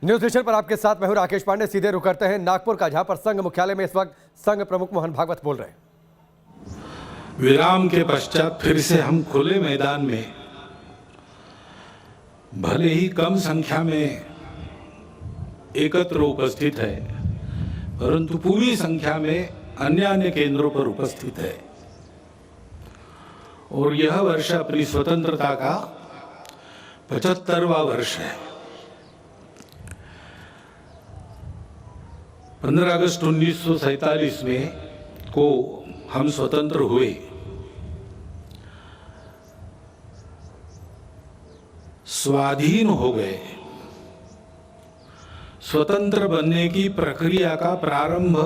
News nation पर आपके साथ मैं हूं राकेश पांडे। सीधे रुख करते हैं नागपुर का, जहां पर संघ मुख्यालय में इस वक्त संघ प्रमुख मोहन भागवत बोल रहे हैं। विराम के पश्चात फिर से हम खुले मैदान में, भले ही कम संख्या में एकत्र उपस्थित है, परंतु पूरी संख्या में अन्य केंद्रों पर उपस्थित है। और यह वर्ष अपनी स्वतंत्रता का 75वां वर्ष है। 15 अगस्त 1947 में को हम स्वतंत्र हुए। स्वाधीन हो गए। स्वतंत्र बनने की प्रक्रिया का प्रारंभ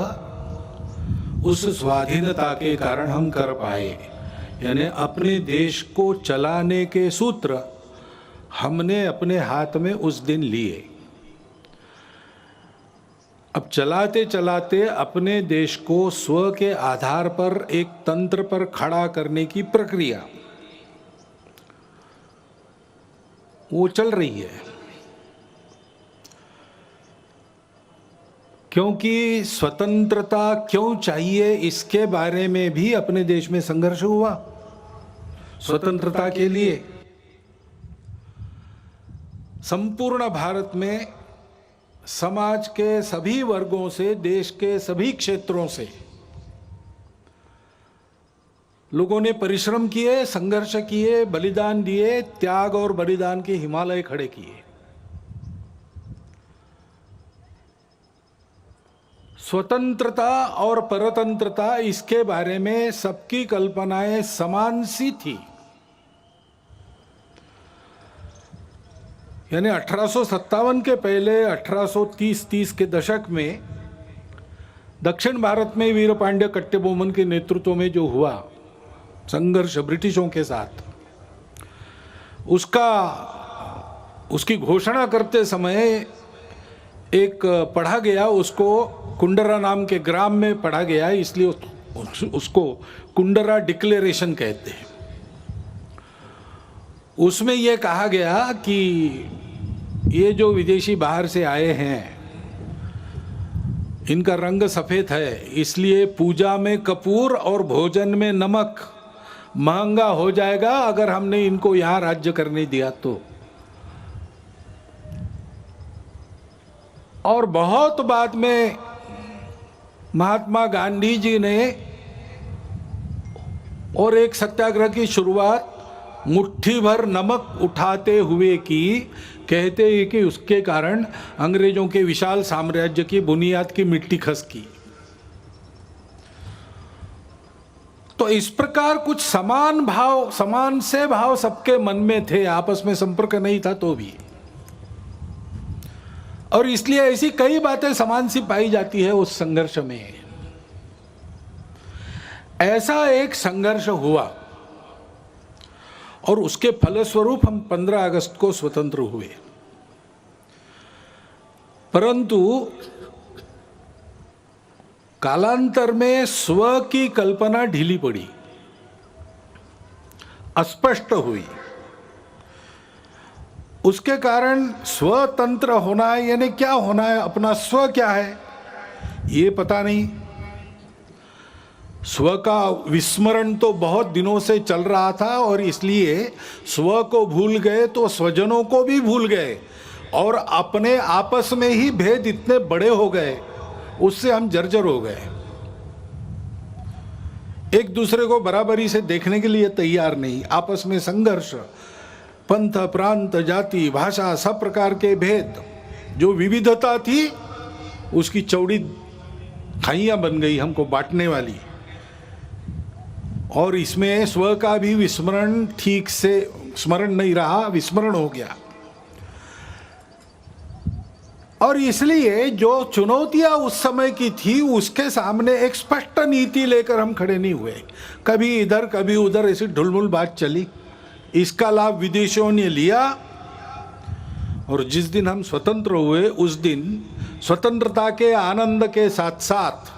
उस स्वाधीनता के कारण हम कर पाए। यानी अपने देश को चलाने के सूत्र हमने अपने हाथ में उस दिन लिए। अब चलाते चलाते अपने देश को स्व के आधार पर एक तंत्र पर खड़ा करने की प्रक्रिया वो चल रही है। क्योंकि स्वतंत्रता क्यों चाहिए, इसके बारे में भी अपने देश में संघर्ष हुआ। स्वतंत्रता के लिए संपूर्ण भारत में समाज के सभी वर्गों से, देश के सभी क्षेत्रों से लोगों ने परिश्रम किए, संघर्ष किए, बलिदान दिए, त्याग और बलिदान के हिमालय खड़े किए। स्वतंत्रता और परतंत्रता, इसके बारे में सबकी कल्पनाएं समान सी थी। यानी 1857 के पहले 1830 के दशक में दक्षिण भारत में वीर पांड्य कट्टेबोमन के नेतृत्व में जो हुआ संघर्ष ब्रिटिशों के साथ, उसकी घोषणा करते समय एक पढ़ा गया, उसको कुंडरा नाम के ग्राम में पढ़ा गया, इसलिए उसको कुंडरा डिक्लेरेशन कहते हैं। उसमें यह कहा गया कि ये जो विदेशी बाहर से आए हैं, इनका रंग सफेद है, इसलिए पूजा में कपूर और भोजन में नमक महंगा हो जाएगा अगर हमने इनको यहां राज्य करने दिया तो। और बहुत बाद में महात्मा गांधी जी ने और एक सत्याग्रह की शुरुआत मुट्ठी भर नमक उठाते हुए की। कहते हैं कि उसके कारण अंग्रेजों के विशाल साम्राज्य की बुनियाद की मिट्टी खसकी। तो इस प्रकार कुछ समान से भाव सबके मन में थे, आपस में संपर्क नहीं था तो भी। और इसलिए ऐसी कई बातें समान सी पाई जाती है उस संघर्ष में। ऐसा एक संघर्ष हुआ और उसके फलस्वरूप हम 15 अगस्त को स्वतंत्र हुए। परंतु कालांतर में स्व की कल्पना ढीली पड़ी, अस्पष्ट हुई। उसके कारण स्वतंत्र होना है, यानी क्या होना है, अपना स्व क्या है ये पता नहीं। स्व का विस्मरण तो बहुत दिनों से चल रहा था और इसलिए स्व को भूल गए तो स्वजनों को भी भूल गए और अपने आपस में ही भेद इतने बड़े हो गए, उससे हम जर्जर हो गए। एक दूसरे को बराबरी से देखने के लिए तैयार नहीं, आपस में संघर्ष, पंथ, प्रांत, जाति, भाषा, सब प्रकार के भेद, जो विविधता थी उसकी चौड़ी खाइयां बन गई हमको बांटने वाली। और इसमें स्व का भी विस्मरण, ठीक से स्मरण नहीं रहा, विस्मरण हो गया। और इसलिए जो चुनौतियां उस समय की थी उसके सामने एक स्पष्ट नीति लेकर हम खड़े नहीं हुए। कभी इधर कभी उधर ऐसी ढुलमुल बात चली, इसका लाभ विदेशियों ने लिया। और जिस दिन हम स्वतंत्र हुए उस दिन स्वतंत्रता के आनंद के साथ साथ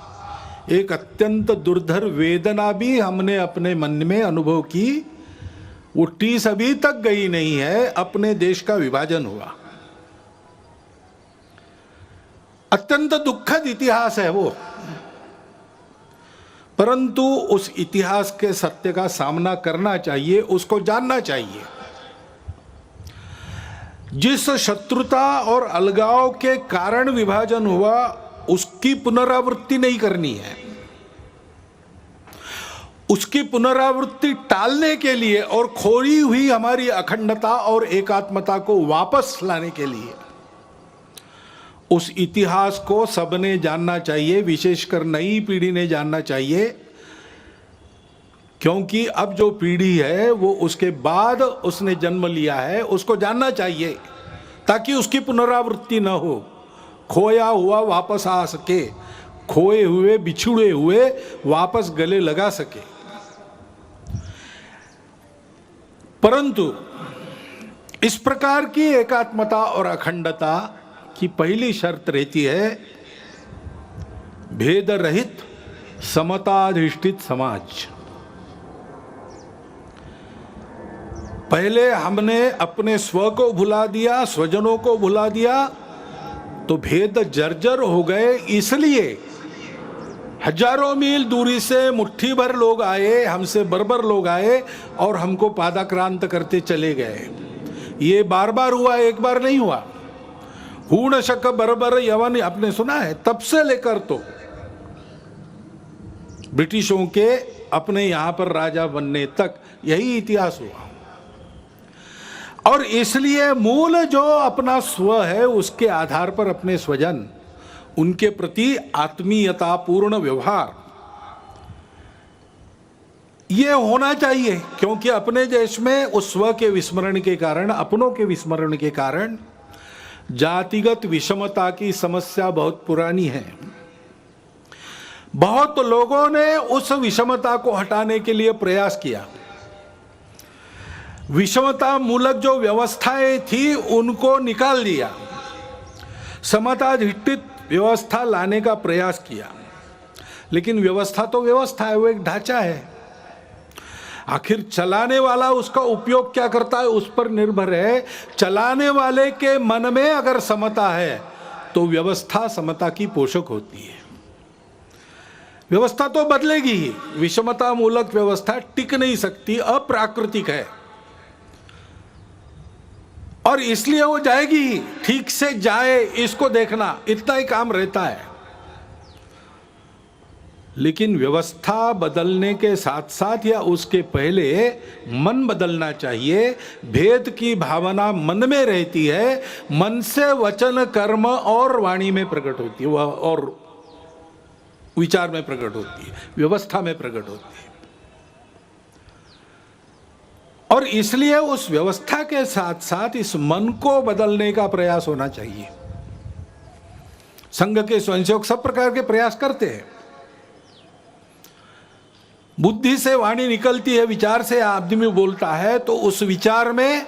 एक अत्यंत दुर्धर वेदना भी हमने अपने मन में अनुभव की। वो टीस अभी तक गई नहीं है, अपने देश का विभाजन हुआ। अत्यंत दुखद इतिहास है वो, परंतु उस इतिहास के सत्य का सामना करना चाहिए, उसको जानना चाहिए। जिस शत्रुता और अलगाव के कारण विभाजन हुआ उसकी पुनरावृत्ति नहीं करनी है। उसकी पुनरावृत्ति टालने के लिए और खोई हुई हमारी अखंडता और एकात्मता को वापस लाने के लिए उस इतिहास को सबने जानना चाहिए, विशेषकर नई पीढ़ी ने जानना चाहिए, क्योंकि अब जो पीढ़ी है वो उसके बाद उसने जन्म लिया है, उसको जानना चाहिए ताकि उसकी पुनरावृत्ति न हो, खोया हुआ वापस आ सके, खोए हुए बिछुड़े हुए वापस गले लगा सके। परंतु इस प्रकार की एकात्मता और अखंडता की पहली शर्त रहती है भेद रहित समताधिष्ठित समाज। पहले हमने अपने स्व को भुला दिया, स्वजनों को भुला दिया, तो भेद जर्जर हो गए। इसलिए हजारों मील दूरी से मुट्ठी भर लोग आए, हमसे बर्बर लोग आए और हमको पादाक्रांत करते चले गए। ये बार बार हुआ, एक बार नहीं हुआ। हूण शक बर्बर यवन आपने सुना है, तब से लेकर तो ब्रिटिशों के अपने यहां पर राजा बनने तक यही इतिहास हुआ। और इसलिए मूल जो अपना स्व है उसके आधार पर अपने स्वजन, उनके प्रति आत्मीयता पूर्ण व्यवहार ये होना चाहिए, क्योंकि अपने देश में उस स्व के विस्मरण के कारण, अपनों के विस्मरण के कारण जातिगत विषमता की समस्या बहुत पुरानी है। बहुत लोगों ने उस विषमता को हटाने के लिए प्रयास किया। विषमता मूलक जो व्यवस्थाएं थी उनको निकाल दिया, समताधिष्ठित व्यवस्था लाने का प्रयास किया। लेकिन व्यवस्था तो व्यवस्था है, वो एक ढांचा है। आखिर चलाने वाला उसका उपयोग क्या करता है उस पर निर्भर है। चलाने वाले के मन में अगर समता है तो व्यवस्था समता की पोषक होती है। व्यवस्था तो बदलेगी ही, विषमता मूलक व्यवस्था टिक नहीं सकती, अप्राकृतिक है और इसलिए वो जाएगी ही। ठीक से जाए इसको देखना, इतना ही काम रहता है। लेकिन व्यवस्था बदलने के साथ साथ या उसके पहले मन बदलना चाहिए। भेद की भावना मन में रहती है, मन से वचन कर्म और वाणी में प्रकट होती है, और विचार में प्रकट होती है, व्यवस्था में प्रकट होती है। और इसलिए उस व्यवस्था के साथ साथ इस मन को बदलने का प्रयास होना चाहिए। संघ के स्वयंसेवक सब प्रकार के प्रयास करते हैं। बुद्धि से वाणी निकलती है, विचार से आदमी बोलता है, तो उस विचार में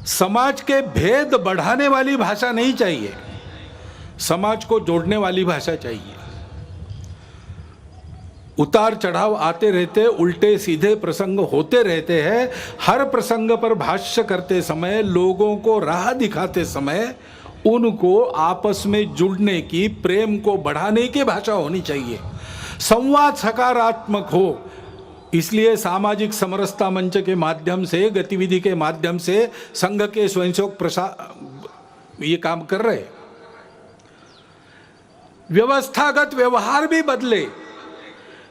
समाज के भेद बढ़ाने वाली भाषा नहीं चाहिए, समाज को जोड़ने वाली भाषा चाहिए। उतार चढ़ाव आते रहते, उल्टे सीधे प्रसंग होते रहते हैं। हर प्रसंग पर भाष्य करते समय, लोगों को राह दिखाते समय उनको आपस में जुड़ने की, प्रेम को बढ़ाने की भाषा होनी चाहिए। संवाद सकारात्मक हो। इसलिए सामाजिक समरसता मंच के माध्यम से, गतिविधि के माध्यम से संघ के स्वयंसेवक ये काम कर रहे। व्यवस्थागत व्यवहार भी बदले,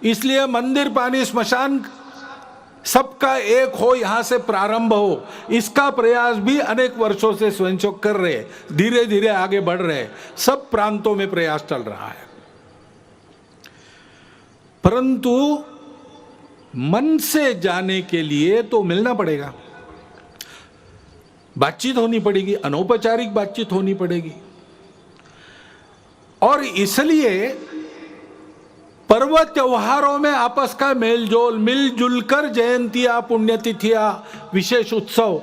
इसलिए मंदिर पानी स्मशान सबका एक हो, यहां से प्रारंभ हो, इसका प्रयास भी अनेक वर्षों से स्वयंसेवक कर रहे, धीरे धीरे आगे बढ़ रहे। सब प्रांतों में प्रयास चल रहा है। परंतु मन से जाने के लिए तो मिलना पड़ेगा, बातचीत होनी पड़ेगी, अनौपचारिक बातचीत होनी पड़ेगी। और इसलिए पर्व त्योहारों में आपस का मेलजोल, मिलजुल कर जयंतियां, पुण्यतिथियां, विशेष उत्सव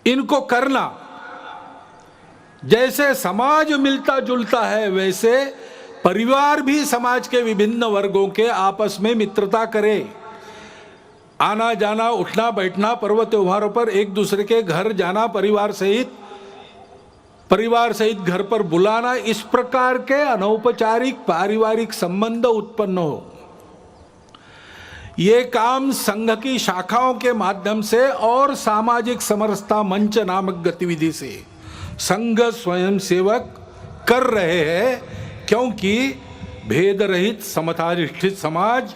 इनको करना। जैसे समाज मिलता जुलता है, वैसे परिवार भी समाज के विभिन्न वर्गों के आपस में मित्रता करे। आना जाना, उठना बैठना, पर्व त्योहारों पर एक दूसरे के घर जाना परिवार सहित, परिवार सहित घर पर बुलाना, इस प्रकार के अनौपचारिक पारिवारिक संबंध उत्पन्न हो, ये काम संघ की शाखाओं के माध्यम से और सामाजिक समरसता मंच नामक गतिविधि से संघ स्वयंसेवक कर रहे हैं, क्योंकि भेद रहित समताधिष्ठित समाज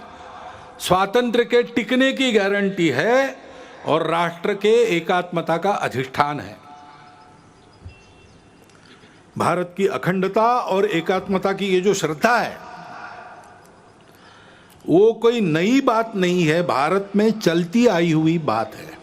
स्वातंत्र्य के टिकने की गारंटी है और राष्ट्र के एकात्मता का अधिष्ठान है। भारत की अखंडता और एकात्मता की ये जो श्रद्धा है, वो कोई नई बात नहीं है, भारत में चलती आई हुई बात है।